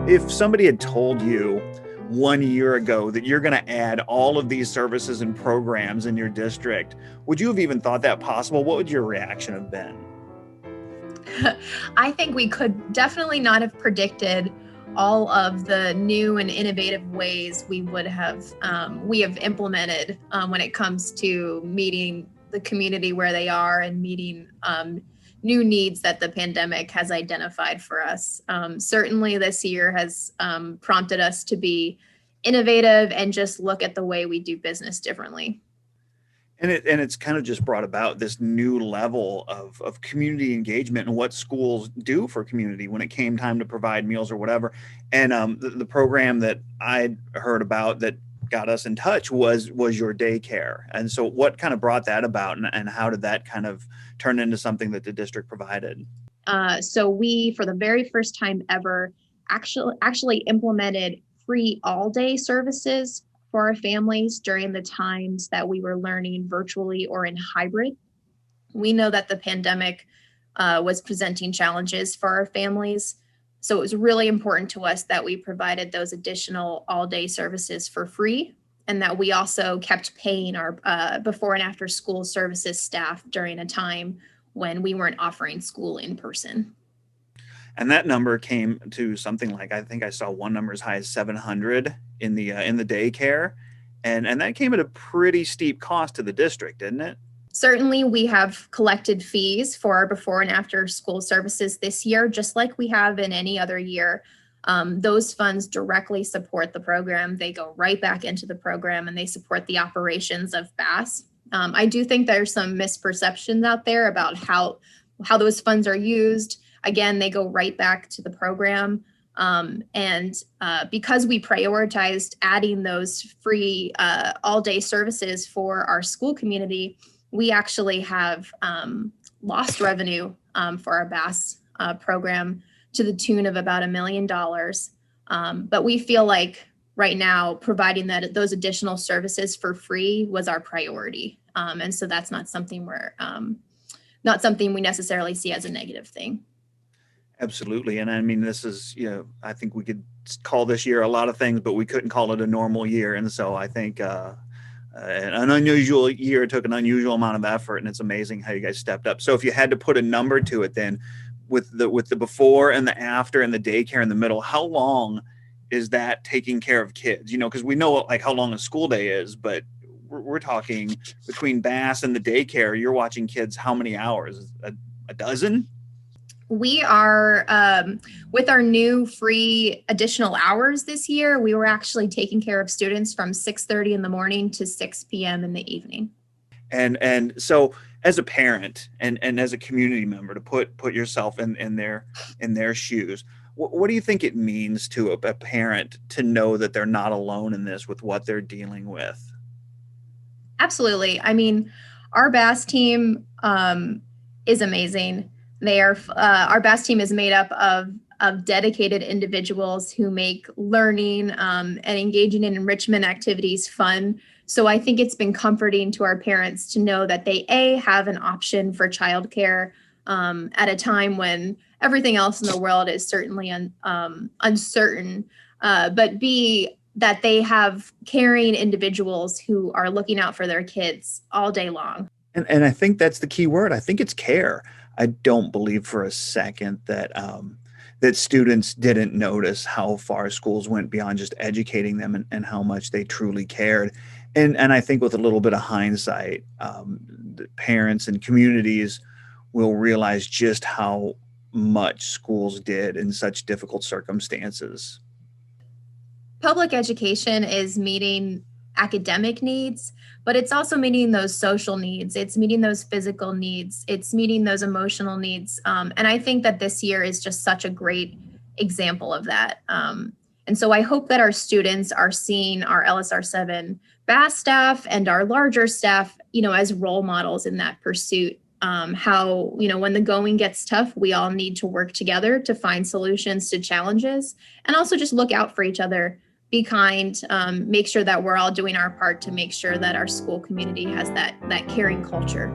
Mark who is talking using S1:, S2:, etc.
S1: If somebody had told you 1 year ago that you're going to add all of these services and programs in your district, would you have even thought that possible? What would your reaction have been?
S2: I think we could definitely not have predicted all of the new and innovative ways we have implemented when it comes to meeting the community where they are and meeting new needs that the pandemic has identified for us. Certainly this year has prompted us to be innovative and just look at the way we do business differently.
S1: And it's kind of just brought about this new level of community engagement and what schools do for community when it came time to provide meals or whatever. And the program that I heard about that got us in touch was your daycare. And so what kind of brought that about, and how did that kind of turn into something that the district provided?
S2: So we, for the very first time ever, actually implemented free all-day services for our families during the times that we were learning virtually or in hybrid. We know that the pandemic was presenting challenges for our families. So it was really important to us that we provided those additional all-day services for free, and that we also kept paying our before and after school services staff during a time when we weren't offering school in person.
S1: And that number came to something like, I think I saw one number as high as 700 in the daycare, and that came at a pretty steep cost to the district, didn't it?
S2: Certainly, we have collected fees for our before and after school services this year, just like we have in any other year. Those funds directly support the program. They go right back into the program, and they support the operations of BASS. I do think there's some misperceptions out there about how those funds are used. Again, they go right back to the program. And because we prioritized adding those free all-day services for our school community, we actually have lost revenue for our BASS program to the tune of about $1 million. But we feel like right now providing those additional services for free was our priority. And so that's not something we necessarily see as a negative thing.
S1: Absolutely. And I mean, this is, I think we could call this year a lot of things, but we couldn't call it a normal year. And so I think an unusual year took an unusual amount of effort, and it's amazing how you guys stepped up. So if you had to put a number to it, then with the before and the after and the daycare in the middle, how long is that taking care of kids? Because we know like how long a school day is, but we're talking between BASS and the daycare, you're watching kids how many hours? A dozen?
S2: We are, with our new free additional hours this year, we were actually taking care of students from 6:30 in the morning to 6 p.m. in the evening.
S1: And so as a parent and as a community member, to put yourself in their shoes, what do you think it means to a parent to know that they're not alone in this with what they're dealing with?
S2: Absolutely. I mean, our BASS team is amazing. Our BASS team is made up of dedicated individuals who make learning and engaging in enrichment activities fun. So I think it's been comforting to our parents to know that they have an option for childcare at a time when everything else in the world is certainly uncertain, but B, that they have caring individuals who are looking out for their kids all day long.
S1: And I think that's the key word. I think it's care. I don't believe for a second that that students didn't notice how far schools went beyond just educating them, and how much they truly cared. And I think with a little bit of hindsight, the parents and communities will realize just how much schools did in such difficult circumstances.
S2: Public education is meeting academic needs, but it's also meeting those social needs. It's meeting those physical needs. It's meeting those emotional needs. And I think that this year is just such a great example of that. And so I hope that our students are seeing our LSR 7 BASS staff and our larger staff, as role models in that pursuit. How, when the going gets tough, we all need to work together to find solutions to challenges, and also just look out for each other. Be kind, make sure that we're all doing our part to make sure that our school community has that caring culture.